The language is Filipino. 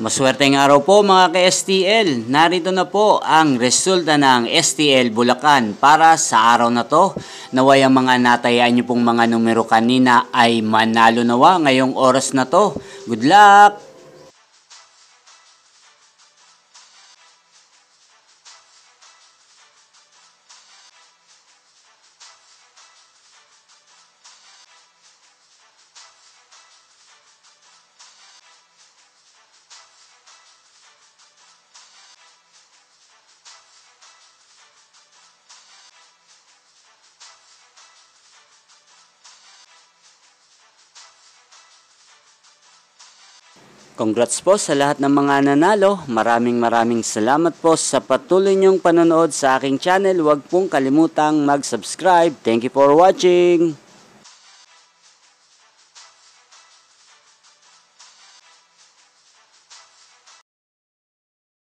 Maswerteng araw po mga ka-STL. Narito na po ang resulta ng STL Bulacan para sa araw na to. Naway ang mga natayaan nyo pong mga numero kanina ay manalo nawa ngayong oras na to. Good luck! Congrats po sa lahat ng mga nanalo. Maraming salamat po sa patuloy niyong panonood sa aking channel. Huwag pong kalimutang mag-subscribe. Thank you for watching!